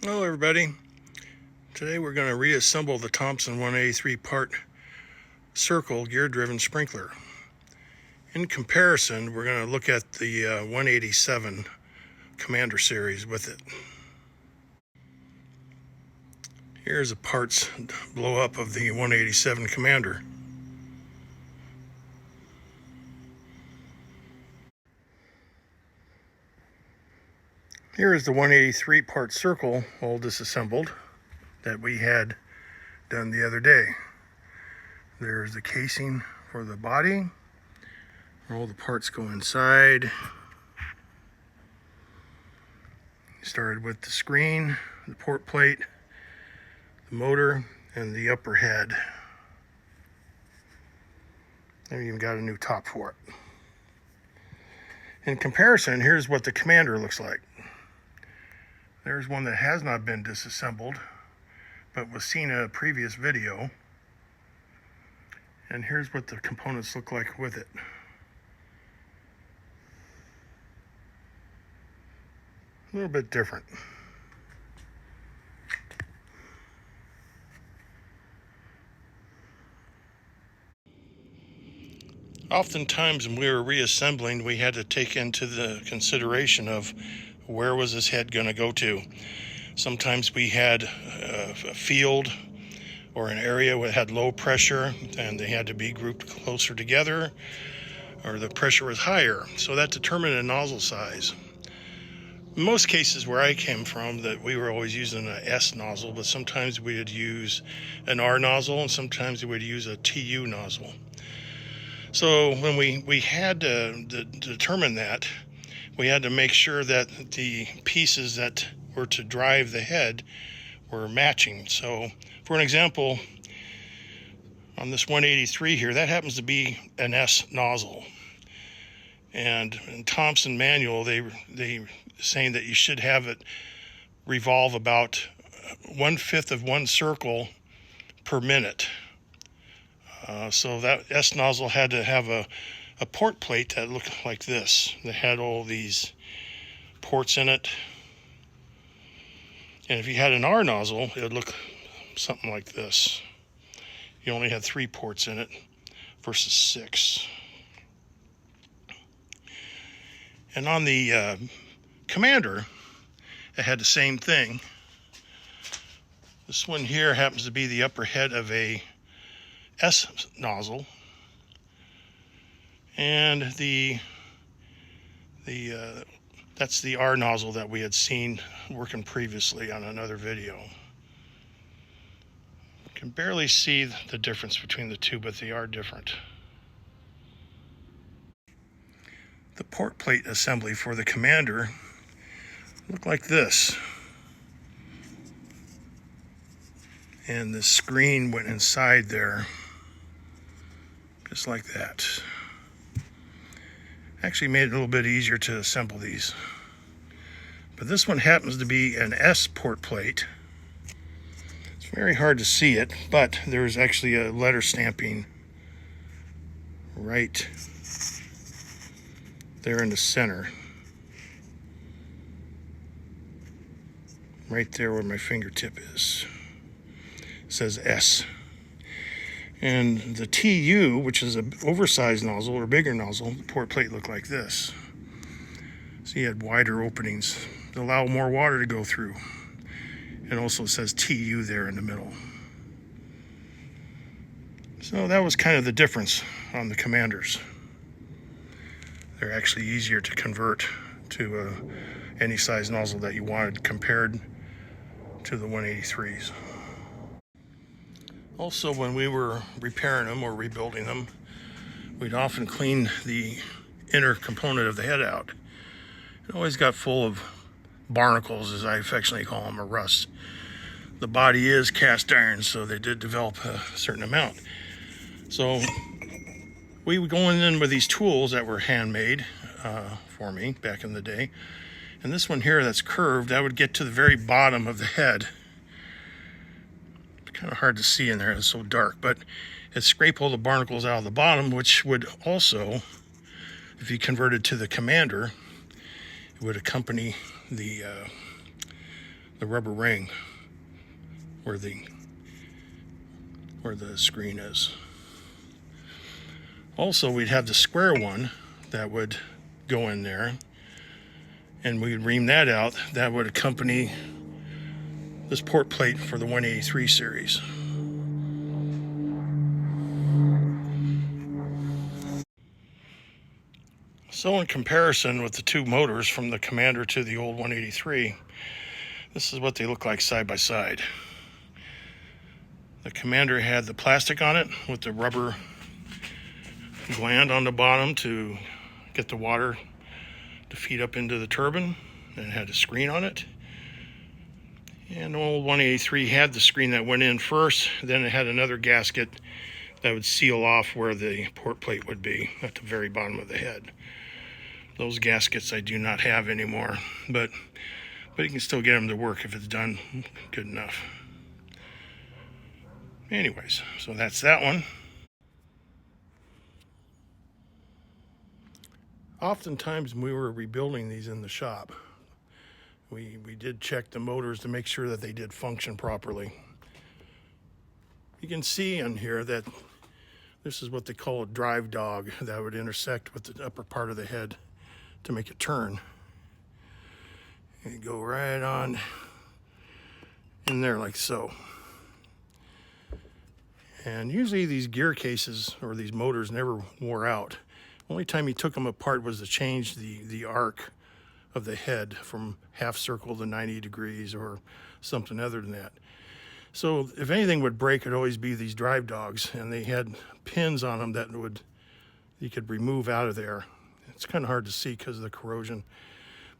Hello everybody. Today we're going to reassemble the Thompson 183 part circle gear driven sprinkler. In comparison, we're going to look at the 187 Commander series with it. Here's a parts blow up of the 187 Commander. Here is the 183 part circle all disassembled that we had done the other day. There's the casing for the body. All the parts go inside. Started with the screen, the port plate, the motor, and the upper head. And we even got a new top for it. In comparison, here's what the Commander looks like. There's one that has not been disassembled, but was seen in a previous video. And here's what the components look like with it. A little bit different. Oftentimes when we were reassembling, we had to take into the consideration of where was this head going to go to. Sometimes we had a field or an area that had low pressure and they had to be grouped closer together, or the pressure was higher, so that determined a nozzle size. In most cases where I came from, that we were always using an S nozzle, but sometimes we would use an R nozzle and sometimes we would use a TU nozzle. So when we had to determine that, we had to make sure that the pieces that were to drive the head were matching. So for an example, on this 183 here, that happens to be an S nozzle. And in Thompson manual, they saying that you should have it revolve about 1/5 of one circle per minute. So that S nozzle had to have a port plate that looked like this. That had all these ports in it. And if you had an R nozzle, it would look something like this. You only had 3 ports in it versus 6. And on the Commander, it had the same thing. This one here happens to be the upper head of a S nozzle, and that's the R nozzle that we had seen working previously on another video. You can barely see the difference between the two, but they are different. The port plate assembly for the Commander looked like this. And the screen went inside there, just like that. Actually made it a little bit easier to assemble these. But this one happens to be an S port plate. It's very hard to see it, but there's actually a letter stamping right there in the center. Right there where my fingertip is. It says S. And the TU, which is an oversized nozzle or bigger nozzle, the port plate looked like this. So you had wider openings to allow more water to go through. And also says TU there in the middle. So that was kind of the difference on the Commanders. They're actually easier to convert to any size nozzle that you wanted compared to the 183s. Also, when we were repairing them or rebuilding them, we'd often clean the inner component of the head out. It always got full of barnacles, as I affectionately call them, or rust. The body is cast iron, so they did develop a certain amount. So we were going in with these tools that were handmade for me back in the day. And this one here that's curved, I would get to the very bottom of the head. Kind of hard to see in there, it's so dark, but it scraped all the barnacles out of the bottom, which would also, if you converted to the Commander, it would accompany the the rubber ring where the screen is. Also, we'd have the square one that would go in there, and we'd ream that out. That would accompany this port plate for the 183 series. So in comparison with the two motors from the Commander to the old 183, this is what they look like side by side. The Commander had the plastic on it with the rubber gland on the bottom to get the water to feed up into the turbine, and it had a screen on it. And the old 183 had the screen that went in first, then it had another gasket that would seal off where the port plate would be at the very bottom of the head. Those gaskets I do not have anymore, but you can still get them to work if it's done good enough. Anyways, so that's that one. Oftentimes when we were rebuilding these in the shop, we did check the motors to make sure that they did function properly. You can see in here that this is what they call a drive dog that would intersect with the upper part of the head to make it turn. And you go right on in there like so. And usually these gear cases or these motors never wore out. Only time you took them apart was to change the arc of the head from half circle to 90 degrees or something other than that. So if anything would break, it'd always be these drive dogs, and they had pins on them that you could remove out of there. It's kind of hard to see because of the corrosion.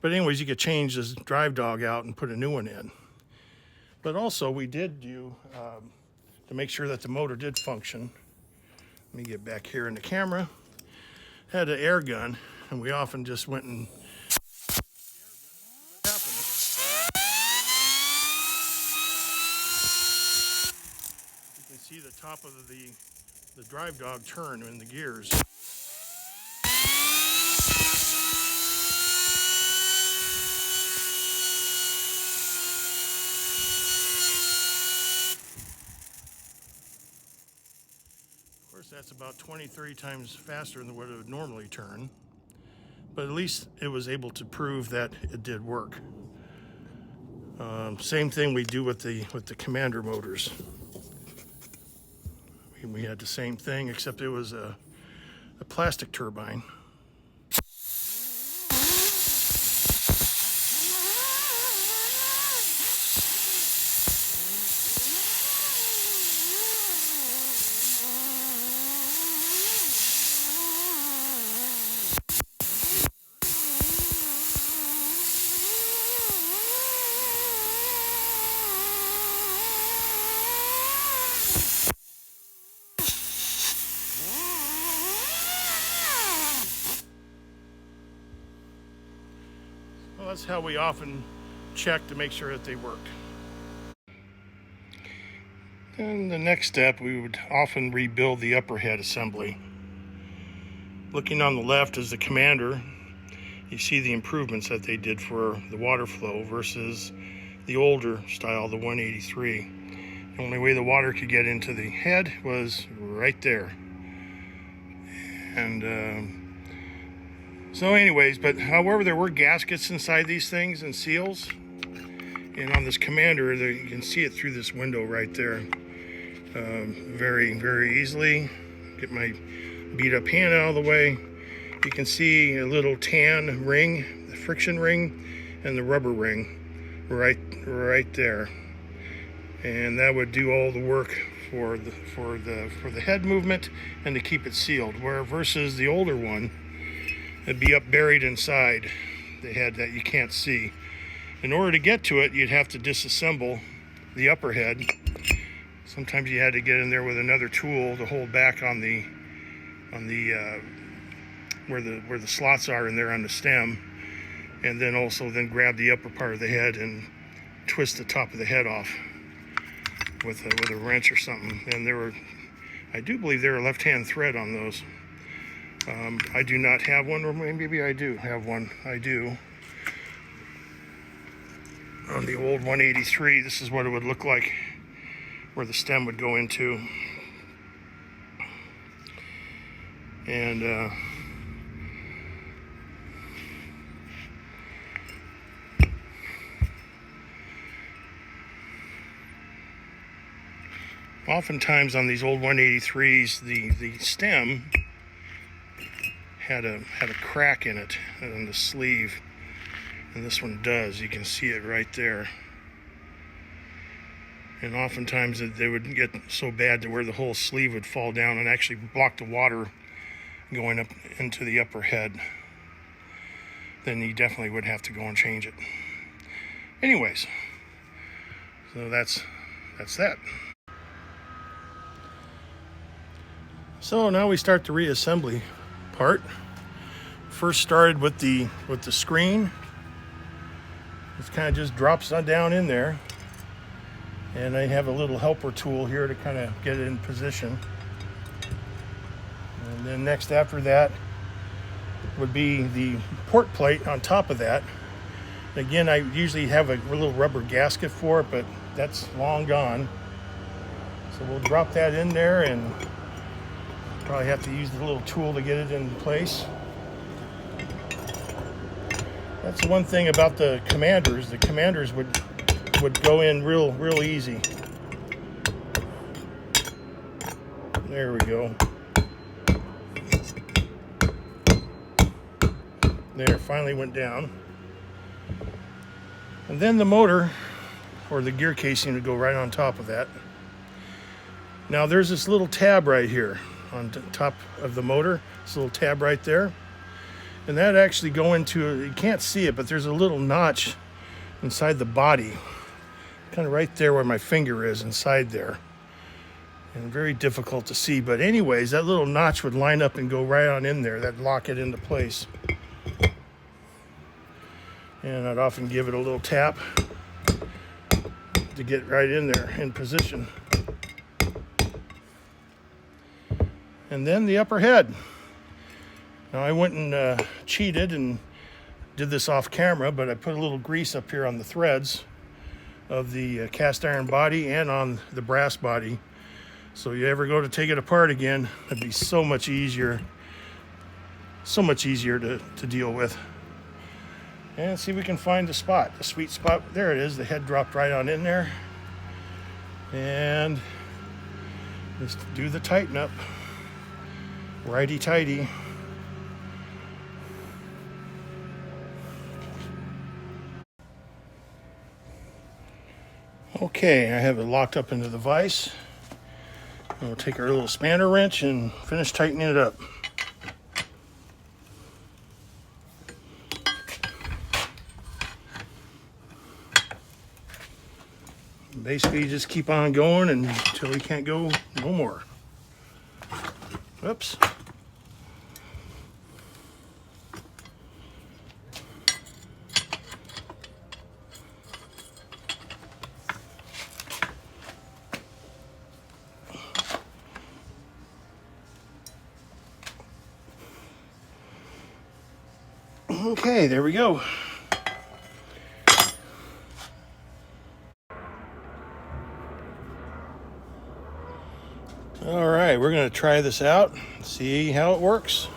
But anyways, you could change this drive dog out and put a new one in. But also we did do, to make sure that the motor did function, let me get back here in the camera, had an air gun, and we often just went and you can see the top of the drive dog turn in the gears. Of course, that's about 20-30 times faster than what it would normally turn, but at least it was able to prove that it did work. Same thing we do with the Commander motors. We had the same thing, except it was a plastic turbine. Well, that's how we often check to make sure that they work. Then the next step, we would often rebuild the upper head assembly. Looking on the left is the Commander. You see the improvements that they did for the water flow versus the older style, the 183. The only way the water could get into the head was right there. And so anyways, but however, there were gaskets inside these things and seals. And on this Commander, you can see it through this window right there. Very, very easily. Get my beat up hand out of the way. You can see a little tan ring, the friction ring, and the rubber ring right there. And that would do all the work for the head movement and to keep it sealed. Where versus the older one, it'd be up buried inside the head that you can't see. In order to get to it, you'd have to disassemble the upper head. Sometimes you had to get in there with another tool to hold back on the where the slots are in there on the stem, and then also grab the upper part of the head and twist the top of the head off with a wrench or something. And I do believe there are left-hand thread on those. I do not have one, or maybe I do have one. I do. on the old 183, this is what it would look like where the stem would go into. And oftentimes on these old 183s, the stem had a crack in it on the sleeve, and this one does. You can see it right there. And oftentimes they would get so bad to where the whole sleeve would fall down and actually block the water going up into the upper head. Then you definitely would have to go and change it. Anyways, so that's that. So now we start the reassembly part. First started with the screen. It kind of just drops down in there. And I have a little helper tool here to kind of get it in position. And then next after that would be the port plate on top of that. Again, I usually have a little rubber gasket for it, but that's long gone. So we'll drop that in there and probably have to use the little tool to get it in place. That's one thing about the Commanders. The Commanders would go in real easy. There we go. There, finally went down. And then the motor, or the gear casing, would go right on top of that. Now there's this little tab right here on top of the motor. This little tab right there. And that actually go into, you can't see it, but there's a little notch inside the body. Kind of right there where my finger is, inside there. And very difficult to see. But anyways, that little notch would line up and go right on in there. That'd lock it into place. And I'd often give it a little tap to get right in there in position. And then the upper head. Now I went and cheated and did this off camera, but I put a little grease up here on the threads of the cast iron body and on the brass body. So you ever go to take it apart again, it'd be so much easier to deal with. And see if we can find the spot, the sweet spot. There it is. The head dropped right on in there. And just do the tighten up. Righty-tighty. Okay, I have it locked up into the vise. And we'll take our little spanner wrench and finish tightening it up. Basically, you just keep on going until we can't go no more. Oops. Okay, there we go. All right, we're going to try this out, see how it works.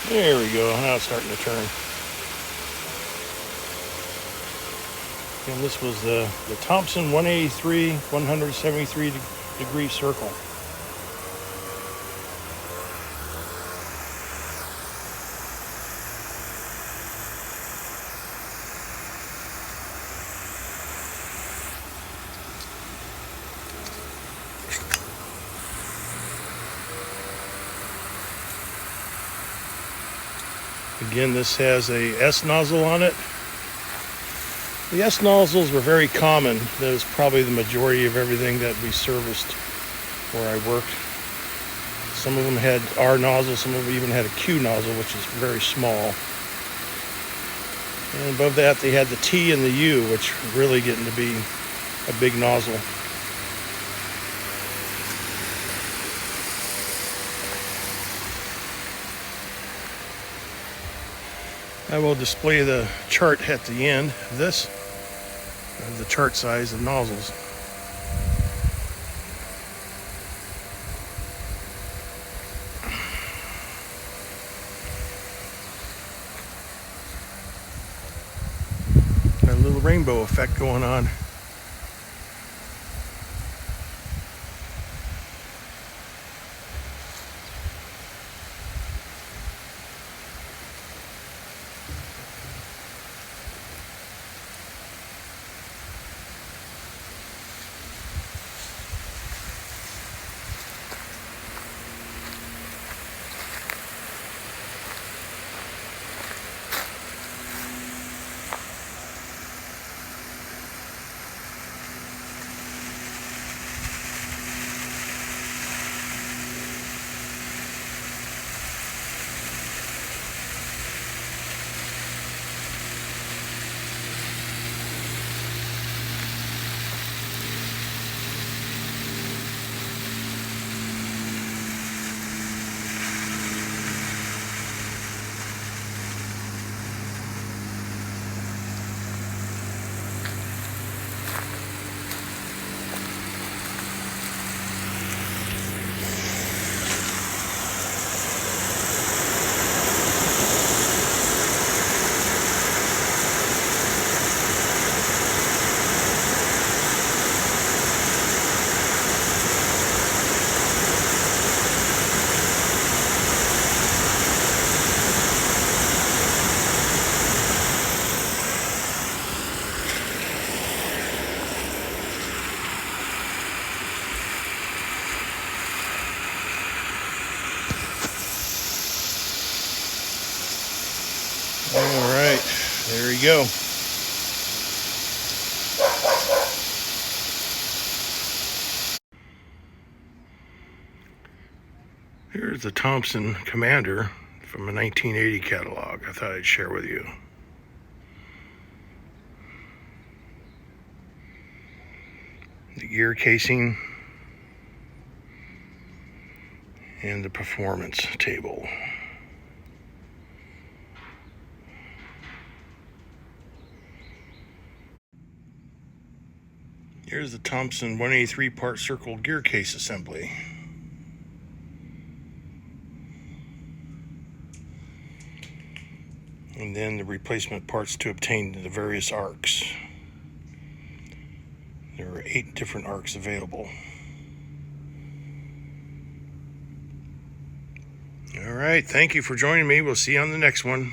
There we go, now it's starting to turn. And this was the Thompson 183 173 degree circle. Again, this has a S nozzle on it. The S nozzles were very common. That is probably the majority of everything that we serviced where I worked. Some of them had R nozzles, some of them even had a Q nozzle, which is very small. And above that they had the T and the U, which really getting to be a big nozzle. I will display the chart at the end of this, the chart size of nozzles. Got a little rainbow effect going on. All right, there you go. Here's the Thompson Commander from a 1980 catalog. I thought I'd share with you. The gear casing and the performance table. Here's the Thompson 183 part circle gear case assembly. And then the replacement parts to obtain the various arcs. There are 8 different arcs available. All right, thank you for joining me. We'll see you on the next one.